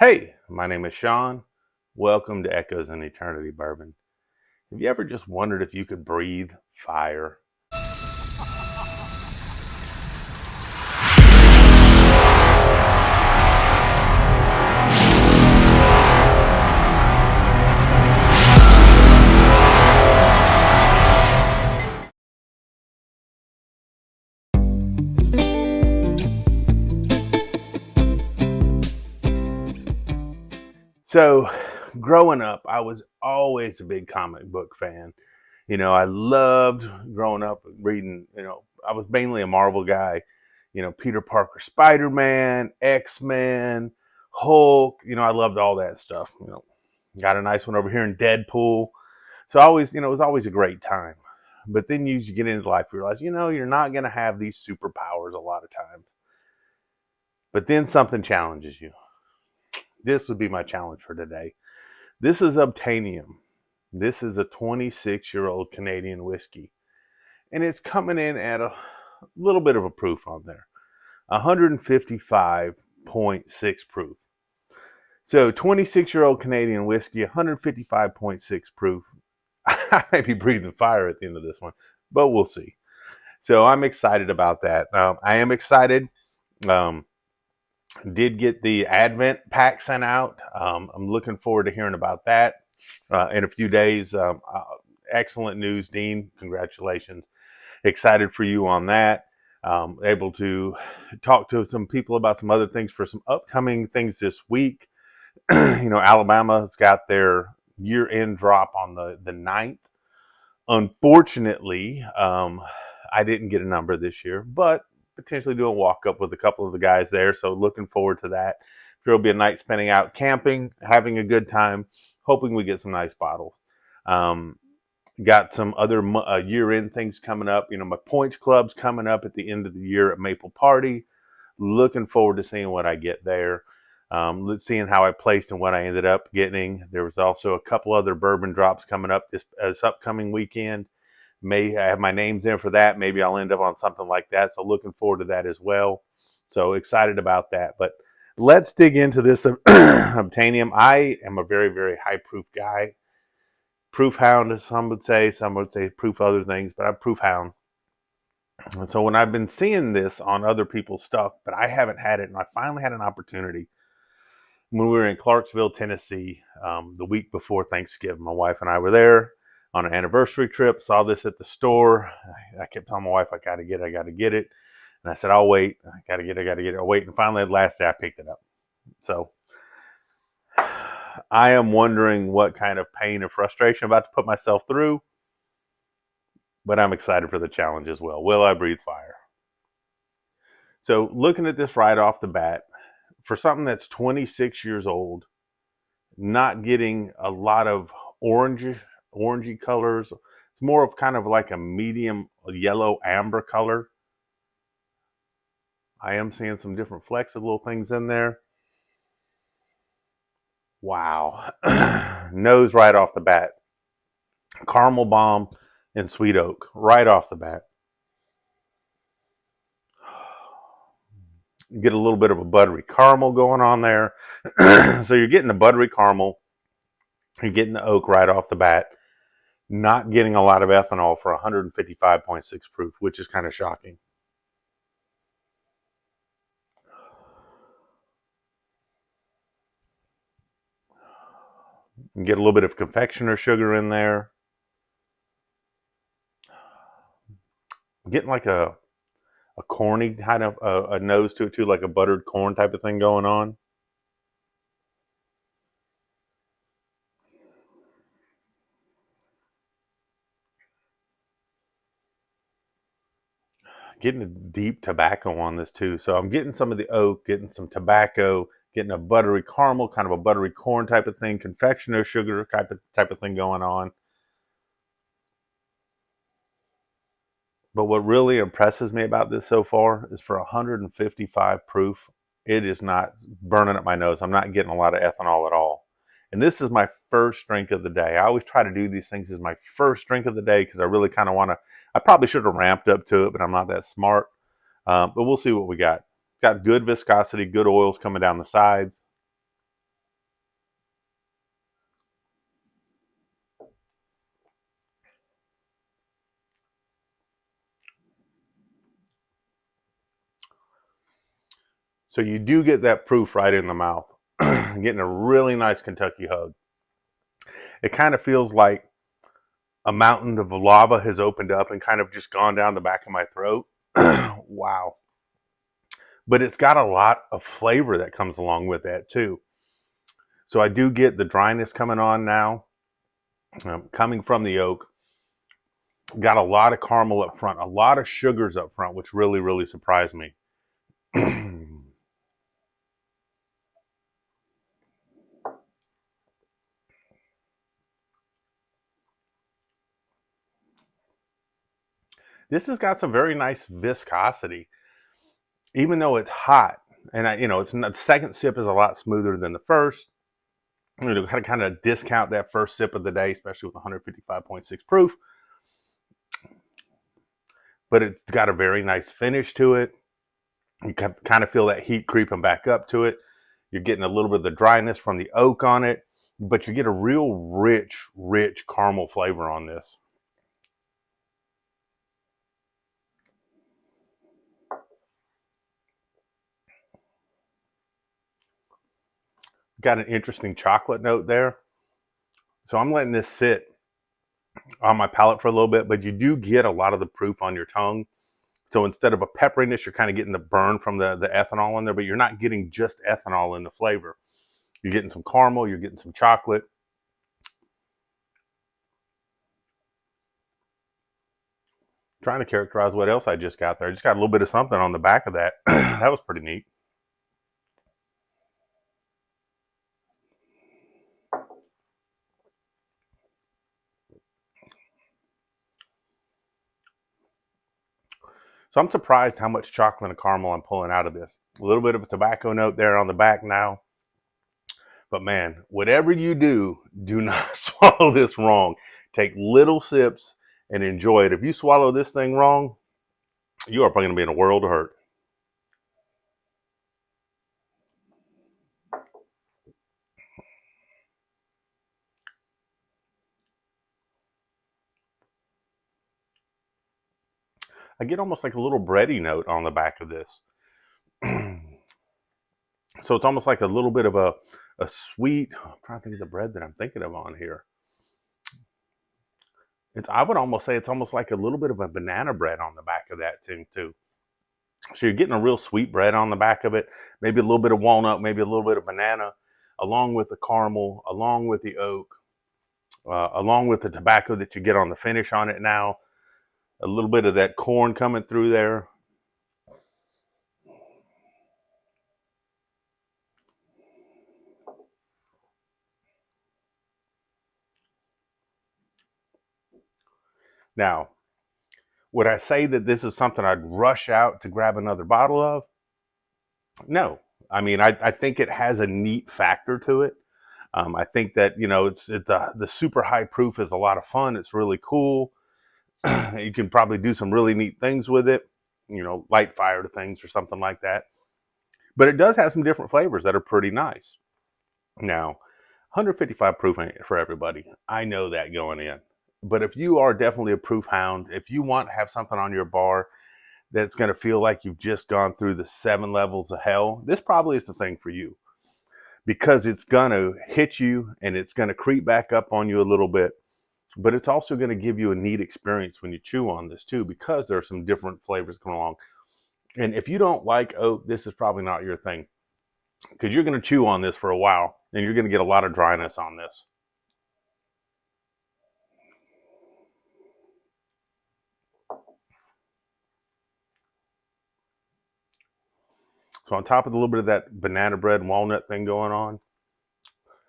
Hey, my name is Sean. Welcome to Echoes in Eternity Bourbon. Have you ever just wondered if you could breathe fire? So, growing up, I was always a big comic book fan. I loved growing up reading, I was mainly a Marvel guy. Peter Parker, Spider-Man, X-Men, Hulk. I loved all that stuff. Got a nice one over here in Deadpool. So I always, it was always a great time. But then you get into life, you realize, you're not going to have these superpowers a lot of times. But then something challenges you. This would be my challenge for today. This is Obtainium. This is a 26-year-old Canadian whiskey. And it's coming in at a little bit of a proof on there. 155.6 proof. So 26-year-old Canadian whiskey, 155.6 proof. I may be breathing fire at the end of this one, but we'll see. So I'm excited about that. I am excited. Did get the Advent pack sent out. I'm looking forward to hearing about that in a few days. Excellent news, Dean. Congratulations. Excited for you on that. Able to talk to some people about some other things for some upcoming things this week. Alabama's got their year-end drop on the 9th. Unfortunately, I didn't get a number this year, but potentially doing a walk-up with a couple of the guys there, so looking forward to that. There will be a night spending out camping, having a good time, hoping we get some nice bottles. Got some other year-end things coming up. My points club's coming up at the end of the year at Maple Party. Looking forward to seeing what I get there. Seeing how I placed and what I ended up getting. There was also a couple other bourbon drops coming up this upcoming weekend. May I have my names in for that. Maybe I'll end up on something like that. So looking forward to that as well. So excited about that. But let's dig into this Obtainium. I am a very, very high proof guy. Proof hound, as some would say proof other things, but I'm proof hound. And so when I've been seeing this on other people's stuff, but I haven't had it, and I finally had an opportunity when we were in Clarksville, Tennessee, the week before Thanksgiving. My wife and I were there on an anniversary trip, saw this at the store. I kept telling my wife, I got to get it. And I said, I'll wait. I got to get it. I'll wait. And finally, the last day, I picked it up. So I am wondering what kind of pain and frustration I'm about to put myself through, but I'm excited for the challenge as well. Will I breathe fire? So looking at this right off the bat, for something that's 26 years old, not getting a lot of orangey colors. It's more of kind of like a medium yellow amber color. I am seeing some different flecks of little things in there. Wow. Nose right off the bat. Caramel bomb and sweet oak right off the bat. You get a little bit of a buttery caramel going on there. So you're getting the buttery caramel. You're getting the oak right off the bat. Not getting a lot of ethanol for 155.6 proof, which is kind of shocking. Get a little bit of confectioner sugar in there. Getting like a corny kind of a nose to it too, like a buttered corn type of thing going on. Getting a deep tobacco on this too. So I'm getting some of the oak, getting some tobacco, getting a buttery caramel, kind of a buttery corn type of thing, confectioner sugar type of thing going on. But what really impresses me about this so far is for 155 proof, it is not burning up my nose. I'm not getting a lot of ethanol at all. And this is my first drink of the day. I always try to do these things as my first drink of the day because I really kind of want to. I probably should have ramped up to it, but I'm not that smart. But we'll see what we got. Got good viscosity, good oils coming down the sides. So you do get that proof right in the mouth. Getting a really nice Kentucky hug. It kind of feels like a mountain of lava has opened up and kind of just gone down the back of my throat. Wow. But it's got a lot of flavor that comes along with that too. So I do get the dryness coming on now, coming from the oak. Got a lot of caramel up front, a lot of sugars up front, which really, really surprised me. This has got some very nice viscosity, even though it's hot. And it's the second sip is a lot smoother than the first. Kind of discount that first sip of the day, especially with 155.6 proof. But it's got a very nice finish to it. You can kind of feel that heat creeping back up to it. You're getting a little bit of the dryness from the oak on it, but you get a real rich caramel flavor on this. Got an interesting chocolate note there. So I'm letting this sit on my palate for a little bit, but you do get a lot of the proof on your tongue. So instead of a pepperiness, you're kind of getting the burn from the ethanol in there, but you're not getting just ethanol in the flavor. You're getting some caramel, you're getting some chocolate. Trying to characterize what else I just got there. I just got a little bit of something on the back of that. That was pretty neat. So I'm surprised how much chocolate and caramel I'm pulling out of this. A little bit of a tobacco note there on the back now. But man, whatever you do not swallow this wrong. Take little sips and enjoy it. If you swallow this thing wrong, you are probably going to be in a world of hurt. I get almost like a little bready note on the back of this. So it's almost like a little bit of a sweet, I'm trying to think of the bread that I'm thinking of on here. I would almost say it's almost like a little bit of a banana bread on the back of that thing too. So you're getting a real sweet bread on the back of it, maybe a little bit of walnut, maybe a little bit of banana, along with the caramel, along with the oak, along with the tobacco that you get on the finish on it now, a little bit of that corn coming through there. Now, would I say that this is something I'd rush out to grab another bottle of? No. I mean, I think it has a neat factor to it. I think that the super high proof is a lot of fun. It's really cool. You can probably do some really neat things with it. Light fire to things or something like that. But it does have some different flavors that are pretty nice. Now, 155 proof ain't for everybody. I know that going in. But if you are definitely a proof hound, if you want to have something on your bar that's going to feel like you've just gone through the 7 levels of hell, this probably is the thing for you. Because it's going to hit you and it's going to creep back up on you a little bit. But it's also going to give you a neat experience when you chew on this too, because there are some different flavors going along. And if you don't like oak, this is probably not your thing, because you're going to chew on this for a while and you're going to get a lot of dryness on this. So on top of a little bit of that banana bread and walnut thing going on,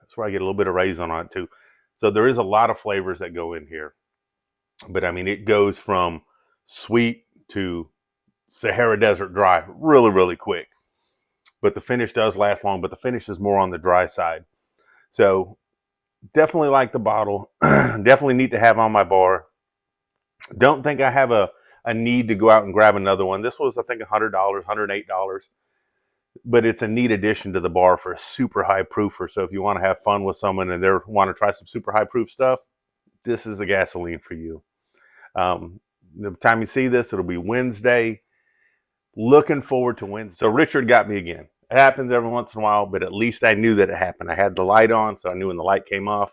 that's where I get a little bit of raisin on it too. So there is a lot of flavors that go in here. But I mean, it goes from sweet to Sahara Desert dry really, really quick. But the finish does last long, but the finish is more on the dry side. So definitely like the bottle. Definitely need to have on my bar. Don't think I have a need to go out and grab another one. This was, I think, $100, $108. But it's a neat addition to the bar for a super high proofer. So if you want to have fun with someone and they want to try some super high proof stuff, this is the gasoline for you. The time you see this, it'll be Wednesday. Looking forward to Wednesday. So Richard got me again. It happens every once in a while, but at least I knew that it happened. I had the light on, so I knew when the light came off,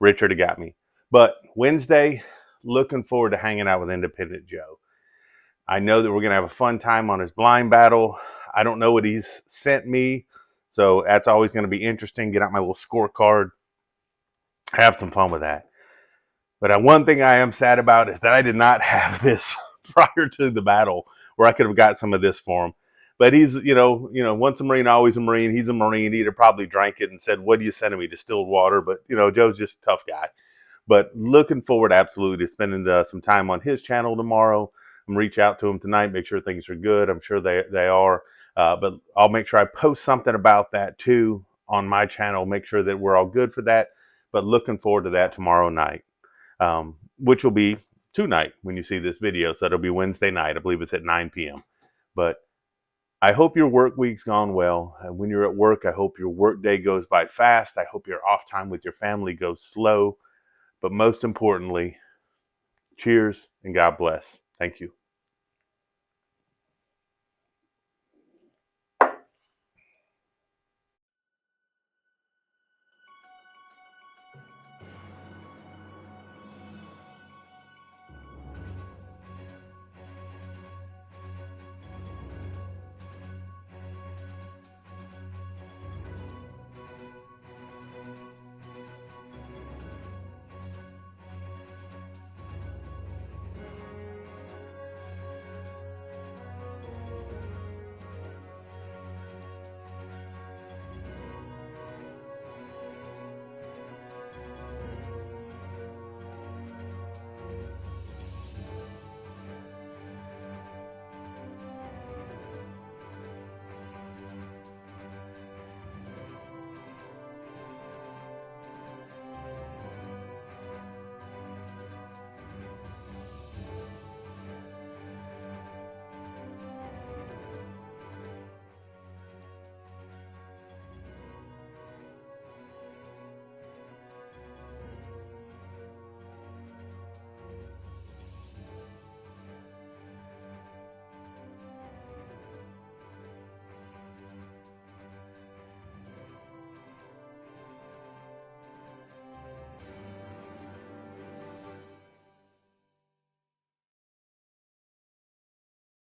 Richard had got me. But Wednesday, looking forward to hanging out with Indpndt Joe. I know that we're going to have a fun time on his blind battle. I don't know what he's sent me, so that's always going to be interesting. Get out my little scorecard, have some fun with that. But one thing I am sad about is that I did not have this prior to the battle, where I could have got some of this for him. But he's, once a Marine, always a Marine. He's a Marine. He'd have probably drank it and said, "What are you sending me? Distilled water?" But, Joe's just a tough guy. But looking forward absolutely to spending some time on his channel tomorrow. I'm going to reach out to him tonight, make sure things are good. I'm sure they are. But I'll make sure I post something about that too on my channel, make sure that we're all good for that. But looking forward to that tomorrow night, which will be tonight when you see this video. So it'll be Wednesday night. I believe it's at 9 p.m. But I hope your work week's gone well. And when you're at work, I hope your work day goes by fast. I hope your off time with your family goes slow. But most importantly, cheers and God bless. Thank you.